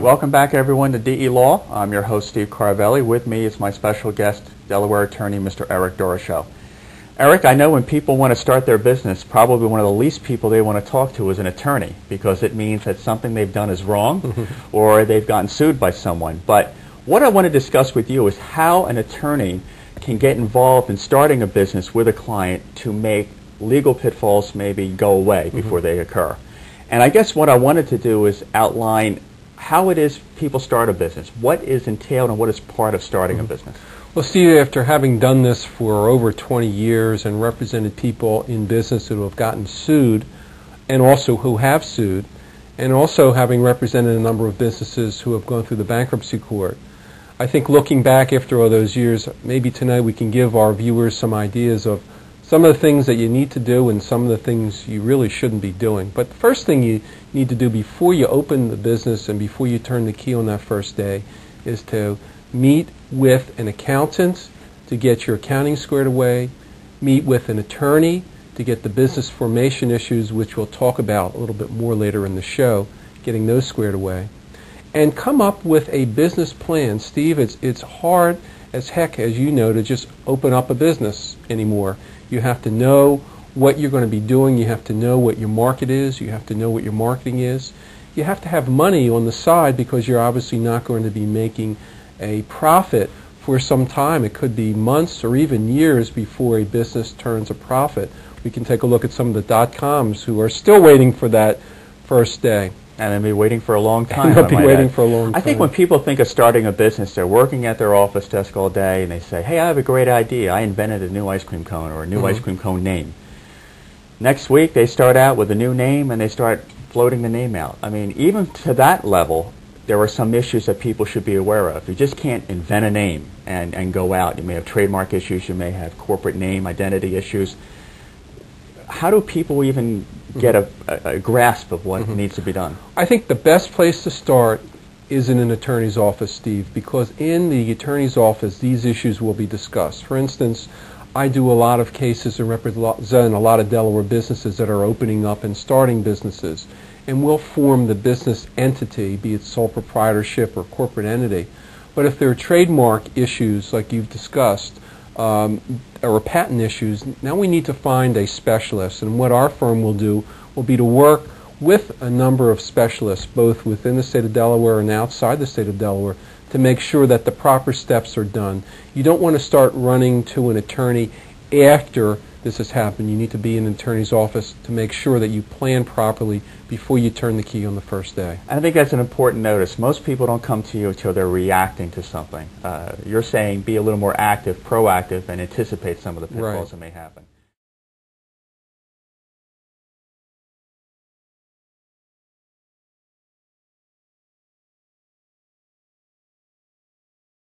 Welcome back, everyone, to DE Law. I'm your host, Steve Carvelli. With me is my special guest, Delaware attorney, Mr. Eric Doroshow. Eric, I know when people want to start their business, probably one of the least people they want to talk to is an attorney, because it means that something they've done is wrong or they've gotten sued by someone. But what I want to discuss with you is how an attorney can get involved in starting a business with a client to make legal pitfalls maybe go away before they occur. And I guess what I wanted to do is outline how it is people start a business, what is entailed and what is part of starting a business. Well, Steve, after having done this for over 20 years and represented people in business who have gotten sued and also who have sued, and also having represented a number of businesses who have gone through the bankruptcy court, I think looking back after all those years, maybe tonight we can give our viewers some ideas of some of the things that you need to do and some of the things you really shouldn't be doing. But the first thing you need to do before you open the business and before you turn the key on that first day is to meet with an accountant to get your accounting squared away, meet with an attorney to get the business formation issues, which we'll talk about a little bit more later in the show, getting those squared away, and come up with a business plan. Steve, it's hard as heck, as you know, to just open up a business anymore. You have to know what you're going to be doing. You have to know what your market is. You have to know what your marketing is. You have to have money on the side because you're obviously not going to be making a profit for some time. It could be months or even years before a business turns a profit. We can take a look at some of the dot-coms who are still waiting for that first day. And they'll be waiting for a long time. They'll be waiting for a long time. I think when people think of starting a business, they're working at their office desk all day and they say, hey, I have a great idea. I invented a new ice cream cone or a new ice cream cone name. Next week, they start out with a new name and they start floating the name out. I mean, even to that level, there are some issues that people should be aware of. You just can't invent a name and go out. You may have trademark issues. You may have corporate name identity issues. How do people even get a grasp of what needs to be done? I think the best place to start is in an attorney's office, Steve, because in the attorney's office, these issues will be discussed. For instance, I do a lot of cases and represent a lot of Delaware businesses that are opening up and starting businesses, and we'll form the business entity, be it sole proprietorship or corporate entity. But if there are trademark issues like you've discussed, or patent issues, now we need to find a specialist. And what our firm will do will be to work with a number of specialists, both within the state of Delaware and outside the state of Delaware, to make sure that the proper steps are done. You don't want to start running to an attorney after this has happened. You need to be in an attorney's office to make sure that you plan properly before you turn the key on the first day. I think that's an important notice. Most people don't come to you until they're reacting to something. You're saying be a little more active, proactive, and anticipate some of the pitfalls that may happen.